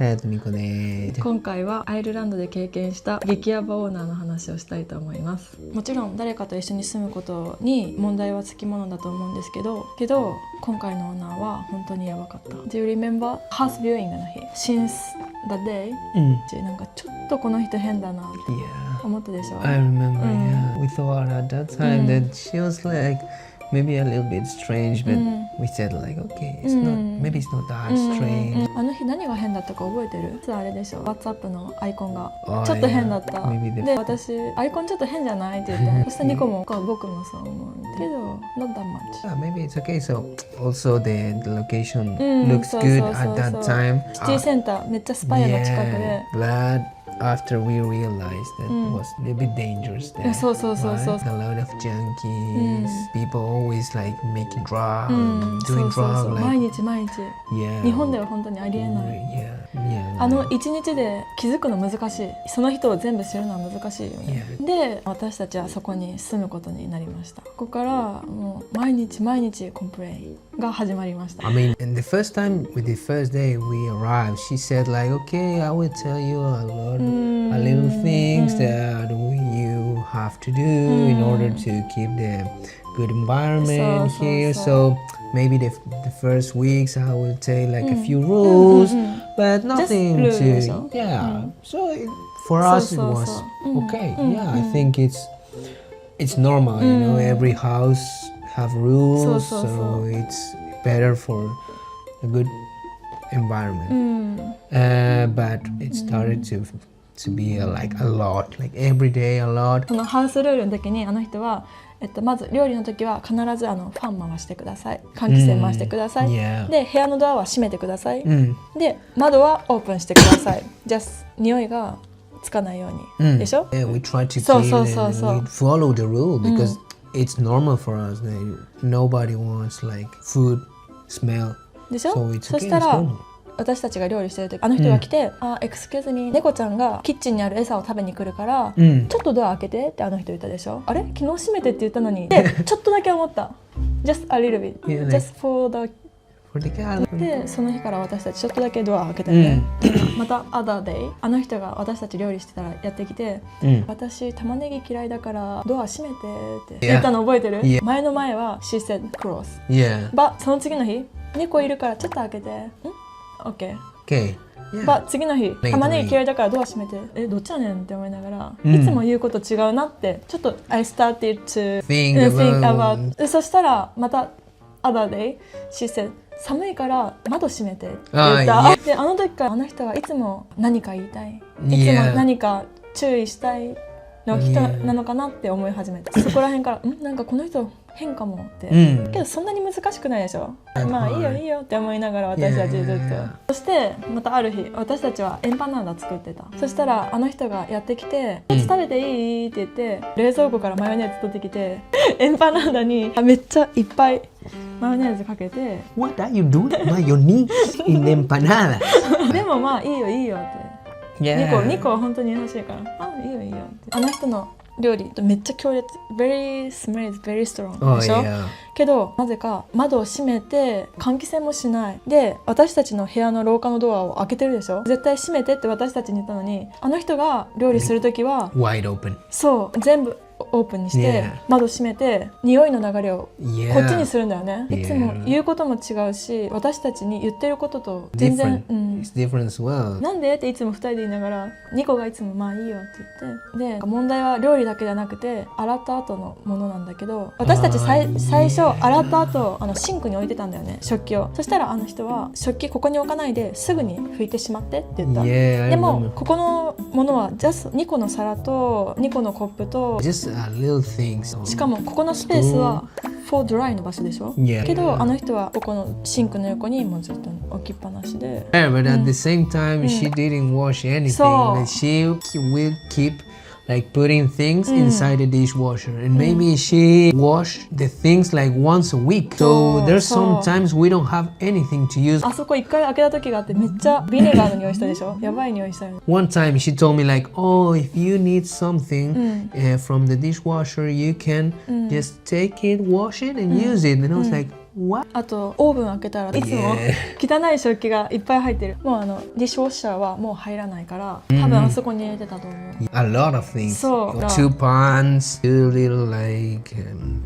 さとみこです。今回はアイルランドで経験した激ヤバオーナーの話をしたいと思います。もちろん誰かと一緒に住むことに問題はつきものだと思うんですけど今回のオーナーは本当にヤバかった。Do you remember house viewing の日 Since the day、なんかちょっとこの人変だなって思ったでしょ。 I remember, yeah. We thought at that time that she was like maybe a little bit strange, but we said like, okay, it's not, maybe it's not that strange. あの日何が変だったか覚えてる？実はあれでしょ、WhatsApp のアイコンがちょっと変だった。で、私アイコンちょっと変じゃないって言って、そしたらニコも僕もそう思うけど not that much. Yeah, maybe it's okay. So also the location looks good at that time. シティセンターめっちゃスパイアの近くで。But after we realized that it was a little bit dangerous there. そう。A lot of junkies, people always like making drugs, doing drugs. 毎日。Yeah. 日本では本当にありえない。Yeah. あの一日で気づくの難しい。その人を全部知るのは難しいよね。で、私たちはそこに住むことになりました。ここからもう毎日コンプレインが始まりました。I mean, and the first time, with the first day we arrived, she said like, okay, I will tell you a little things that you have to do in order to keep the good environment here. So maybe the first weeks I will take like a few rules, but nothing to So for us it was okay. Yeah, I think it's normal, you know, every house have rules, so it's better for a good environment. But it started to be like a lot, like every day a lot. そのハウスルールの時にあの人は、まず料理の時は必ずファン回してください、換気扇回してください、で部屋のドアは閉めてください、で窓はオープンしてください。じゃあ匂いがつかないように、でしょ？ Yeah, we try to clean and we follow the rule because it's normal for us. Nobody wants like food smell. でしょ？ So it's okay, そしたら it's normal.私たちが料理してる時あの人が来て「エクスキューズミー、猫ちゃんがキッチンにある餌を食べに来るから、ちょっとドア開けて」ってあの人言ったでしょ。あれ昨日閉めてって言ったのにでちょっとだけ思った Just a little bit、just for the cat でその日から私たちちょっとだけドア開けたよね、また other day あの人が私たち料理してたらやってきて、私玉ねぎ嫌いだからドア閉めてって言ったの覚えてる？前の前は she said close、その次の日猫いるからちょっと開けてOK。次の日、玉ねぎ嫌いだからドア閉めて、どっちやねんって思いながら、いつも言うこと違うなって、ちょっと I started to think about。そしたら、また other day, she said 寒いから窓閉めてって言った。で、あの時からあの人はいつも何か言いたい。いつも何か注意したいの人なのかなって思い始めた。そこら辺から、なんかこの人変かもって、けどそんなに難しくないでしょ。まあいいよって思いながら私たちずっと、そしてまたある日私たちはエンパナーダ作ってた。そしたらあの人がやってきて「食べていい?」って言って冷蔵庫からマヨネーズ取ってきてエンパナーダにめっちゃいっぱいマヨネーズかけて「What are you doing? Mayonnaise in the empanada?」でもまあいいよって、ニコは本当に優しいから「あいいよ」ってあの人の料理めっちゃ強烈 very smells very strong でしょ、けどなぜか窓を閉めて換気扇もしないで私たちの部屋の廊下のドアを開けてるでしょ。絶対閉めてって私たちに言ったのにあの人が料理するときは wide open。 そう全部オープンにして窓閉めて匂いの流れをこっちにするんだよね。いつも言うことも違うし私たちに言ってることと全然なんでっていつも2人で言いながらニコがいつもまあいいよって言ってで問題は料理だけじゃなくて洗った後のものなんだけど私たち最初洗った後シンクに置いてたんだよね食器を。そしたらあの人は食器ここに置かないですぐに拭いてしまってって言った。でもここのものはジャスニコの皿とニコのコップとしかもここのスペースはfor dry の場所でしょ、けどあの人はここのシンクの横にもうずっと置きっぱなしで。But at the same time, she didn't wash anything. She will keep like putting things inside the dishwasher, and maybe she wash the things like once a week. So there's sometimes we don't have anything to use. あそこ一回開けた時があってめっちゃビネガーの匂いしたでしょ。やばい匂いしたよ。One time she told me like, oh, if you need something from the dishwasher, you can just take it, wash it, and use it. And I was like, What? あとオーブン開けたらいつも汚い食器がいっぱい入ってる。もうディッシュウォッシャーはもう入らないから多分あそこに入れてたと思う。A lot of things. So, two pans, two little like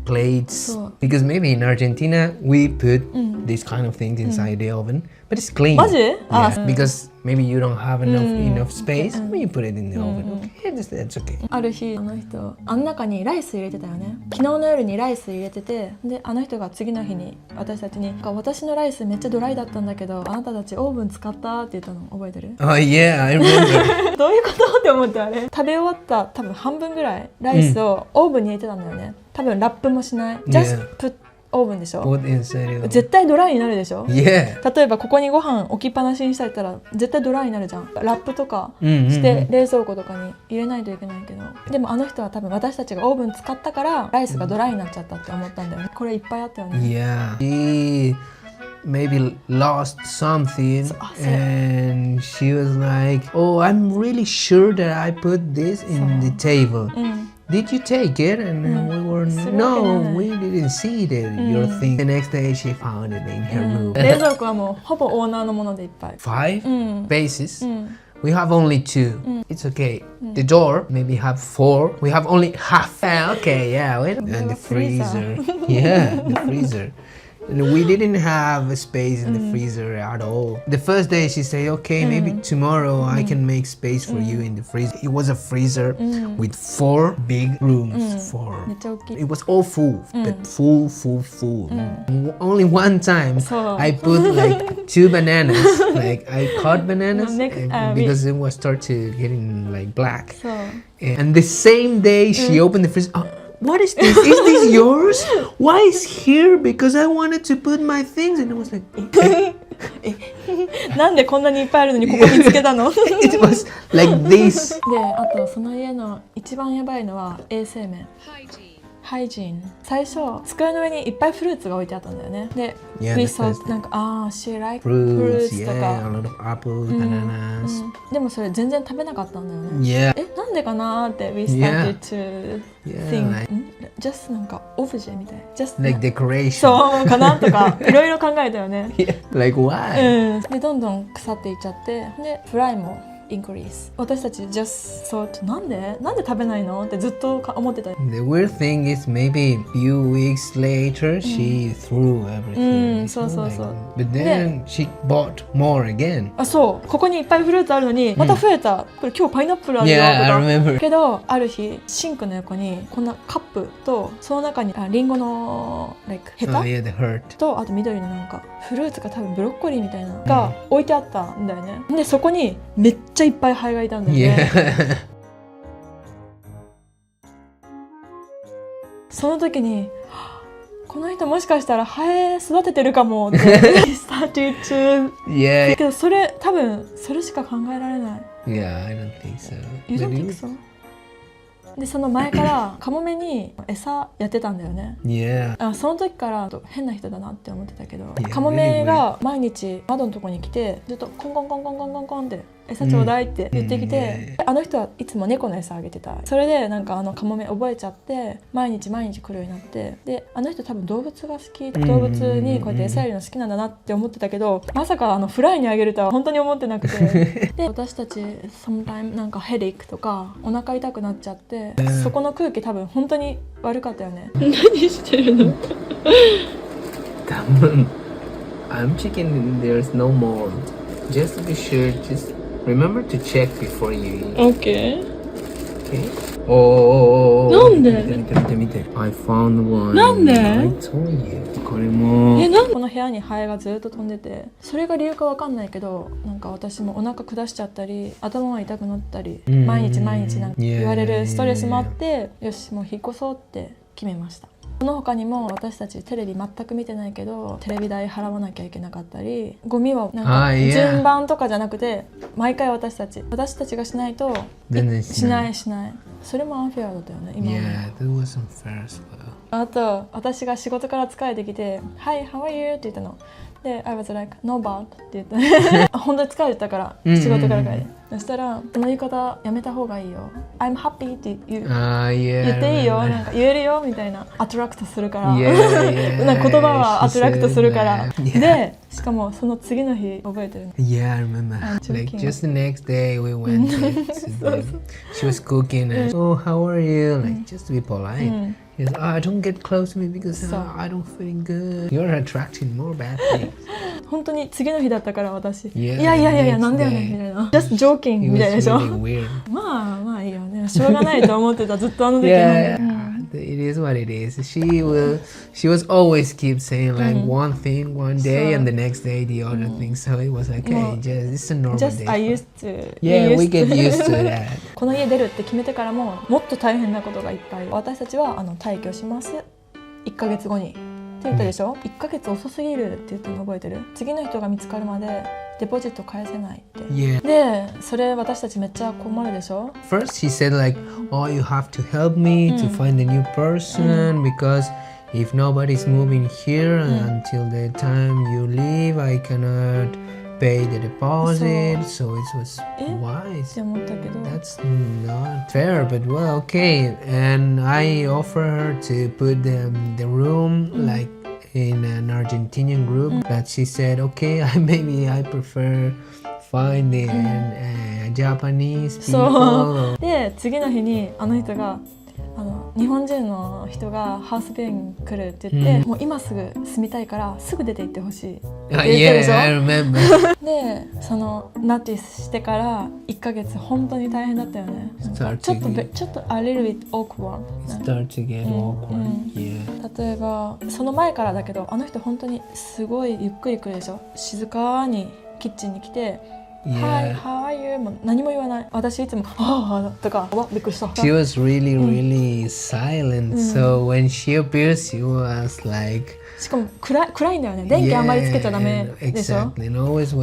plates. So. Because maybe in Argentina we put these kind of things inside the oven, but it's clean. マジ？ Yeah, because maybe you don't have enough space, but you put it in the oven. Okay, that's okay. ある日あの人あの中にライス入れてたよね。昨日の夜にライス入れてて、であの人が次の日に私たちに私のライスめっちゃドライだったんだけどあなたたちオーブン使ったって言ったの覚えてる？ Oh yeah, I remember. どういうことって思ってあれ食べ終わった多分半分ぐらいライスをオーブンに入れてたんだよね。多分ラップもしない。Just put オーブンでしょ。 Put inside it. 絶対ドライになるでしょ。 Yeah. 例えばここにご飯置きっぱなしにしたりしたら絶対ドライになるじゃん。ラップとかして冷蔵庫とかに入れないといけないけど、でもあの人は多分私たちがオーブン使ったからライスがドライになっちゃったって思ったんだよね。これいっぱいあったよね。 Yeah. She maybe lost something and she was like, oh, I'm really sure that I put this in the table. Did you take it? And we were, no, we didn't see your thing. The next day she found it in her room. 冷蔵庫はもうほぼオーナーのものでいっぱい。 5 bases. We have only 2. It's okay. The door maybe have 4. We have only half. Okay, yeah. Wait. And the freezer. Yeah, the freezer. And we didn't have a space in the freezer at all. The first day she said, okay, maybe tomorrow I can make space for you in the freezer. It was a freezer with 4 big rooms. 4. めっちゃ大きい。 It was all full, but full. Only one time I put like 2 bananas, like I cut bananas because it was start to getting like black. And the same day she opened the freezer. What is this? Is this yours? Why is here? Because I wanted to put my things, and it was like, なんでこんなにいっぱいあるのにここにつけたの？ it was like this. で、あとその家の一番やばいのは衛生面。ハイジーン。最初机の上にいっぱいフルーツが置いてあったんだよね。で、Yeah, we the thought first- なんかshe like Fruits, fruits と yeah, か、 a lot of apples, bananas. でもそれ全然食べなかったんだよね。 Yeah, なんでかなーって we started to yeah, think、 like, just なんかオブジェみたい。just like decoration. そうかなとかいろいろ考えたよね。 Yeah, like why? でどんどん腐っていっちゃってでフライもインクリース。私たち just thought なんで食べないのってずっと思ってた。 The weird thing is maybe a few weeks later she threw everything. So. But then she bought more again. あ、そうここにいっぱいフルーツあるのにまた増えた、これ今日パイナップルあるよと Yeah, I か remember. けどある日シンクの横にこんなカップとその中にリンゴのヘ Oh タ yeah, the hurt. とあと緑のなんかフルーツが多分ブロッコリーみたいなのが置いてあったんだよね。でそこにめっちゃいっぱいハエがいたんだよね。Yeah. その時にこの人もしかしたらハエ育ててるかもって started to Yeah. だけどそれ多分それしか考えられない。 Yeah, I don't think so. You don't But think so? でその前からカモメに餌やってたんだよね。 Yeah. その時から変な人だなって思ってたけど、 Yeah, カモメが毎日窓のとこに来てずっとコンコンコンコンコンコンコンって餌ちょうだいって言ってきて、あの人はいつも猫の餌あげてた。それでなんかカモメ覚えちゃって毎日来るようになって、であの人多分動物が好き、動物にこうやって餌やるの好きなんだなって思ってたけど、まさかフライにあげるとは本当に思ってなくてで私たち sometimes なんかヘデイクとかお腹痛くなっちゃって、そこの空気多分本当に悪かったよね。何してるの？ I'm checking there's no more. Just to be sure, just remember to check before you eat. OK。 Okay? Oh. なんで？見て。I found one. なんで？ I told you. これも。この部屋にハエがずっと飛んでて、それが理由かわかんないけど、なんか私もお腹下しちゃったり頭が痛くなったり、毎日なんか言われるストレスもあって、よしもう引っ越そうって決めました。その他にも私たちテレビ全く見てないけどテレビ代払わなきゃいけなかったり、ゴミはなんか順番とかじゃなくて毎回私たちがしないと全然しない。それもアンフェアだったよね今まで。 Yeah, that was unfair as well. あと私が仕事から疲れてきて「Hi, how are you?」って言ったの。で、I was like, no bad って言った本当に疲れてたから、仕事から帰り。そしたら、その言い方やめた方がいいよ。I'm happy って言っていいよ。なんか言えるよみたいな。アトラクトするから。なんか言葉はアトラクトするから。で、しかもその次の日覚えてる。Yeah, I remember. Like just the next day we went to she was cooking and oh, how are you? Like just to be polite. He was, oh, don't get close to me because I don't feel good. You're attracting more bad things. 本当に次の日だったから私。いやなんでやねんみたいな。Just joking みたいでしょ。まあいいよね。しょうがないと思ってたずっとあの時。It is what it is. She was always keep saying like one thing one day and the next day the other thing. So it was like, okay, it's a normal day. Just I used to. Yeah, we get used to that. この家出るって決めてからももっと大変なことがいっぱい。私たちは退去します。1ヶ月後に。って言ったでしょ、1ヶ月遅すぎるって言ったの覚えてる？次の人が見つかるまでデポジット返せないって、でそれ私たちめっちゃ困るでしょ。 First he said like, oh, you have to help me to find a new person because if nobody's moving here until the time you leave I cannot pay the deposit. So it was wise. That's not fair, but well, okay. And I offer her to put the room like in an Argentinian group, but she said, okay, maybe I prefer finding Japanese people. で次の日にあの人が日本人の人がハウスビューイング来るって言って、もう今すぐ住みたいからすぐ出て行ってほしいって言ってるでしょ。 I remember. でそのナティスしてから1ヶ月本当に大変だったよね。ちょっとa little bit awkward. Start to get awkward. Yeah. 例えばその前からだけどあの人本当にすごいゆっくり来るでしょ。静かにキッチンに来てHi, how are you? もう何も言わない。私いつもはぁとかびっくりした。She was really silent. So when she appeared, she was like. しかも暗いんだよね。電気あんまりつけちゃダメでしょ。Exactly. And always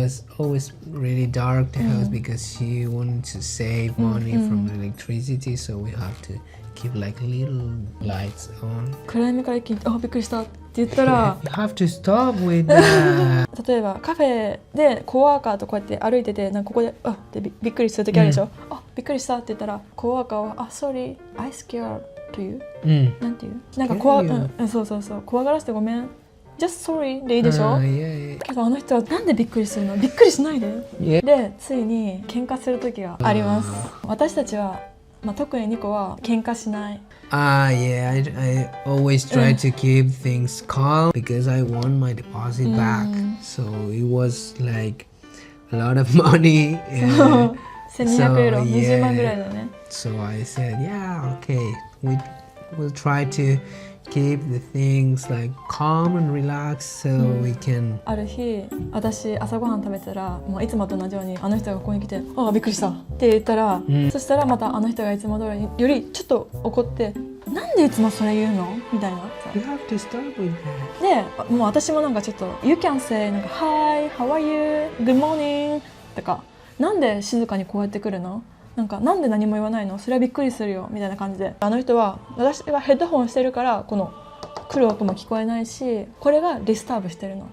really dark the house because she wanted to save money from electricity. So we have to keep like little lights on. 暗闇から一気にびっくりしたって言ったら You have to stop with that. 例えばカフェでコワーカーとこうやって歩いててなんかここでってびっくりする時あるでしょ。びっくりしたって言ったらコワーカーはsorry, I scared to you. なんていうなんかそう怖がらせてごめん。Just sorry でいいでしょ。けどあの人はなんでびっくりするの？びっくりしないで。でついに喧嘩する時があります。私たちは特にニコは喧嘩しない。Yeah, I always try to keep things calm because I want my deposit back. So it was like a lot of money. 1200ユーロ、20万ぐらいだね。So I said, yeah, okay, we'll try to keep the things like calm and relaxed so we can. ある日、私朝ごはん食べたら、もういつもと同じようにあの人がここに来て、びっくりしたって言ったら、そしたらまたあの人がいつも通りよりちょっと怒って、なんでいつもそれ言うのみたいな。You have to start with that. で、もう私もなんかちょっと You can say なんか Hi, how are you? Good morning とか、なんで静かにこうやって来るの？なんで何も言わないの？それはびっくりするよみたいな感じで、あの人は私がヘッドホンしてるからこの来る音も聞こえないし、これがディスターブしてるのって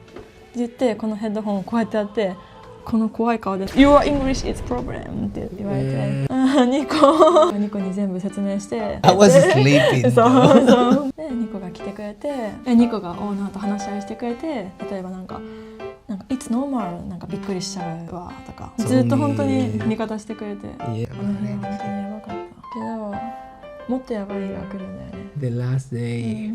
言って、このヘッドホンをこうやってやって、この怖い顔で Your English is problem って言われて、ニコに全部説明して、I was sleeping. そうでニコが来てくれて、ニコがオーナーと話し合いしてくれて、例えばなんか It's normal なんかびっくりしちゃうわとか、ずっと本当に味方してくれて、あの日は本当にやばかったけど、もっとやばい日が来るんだよね。The last day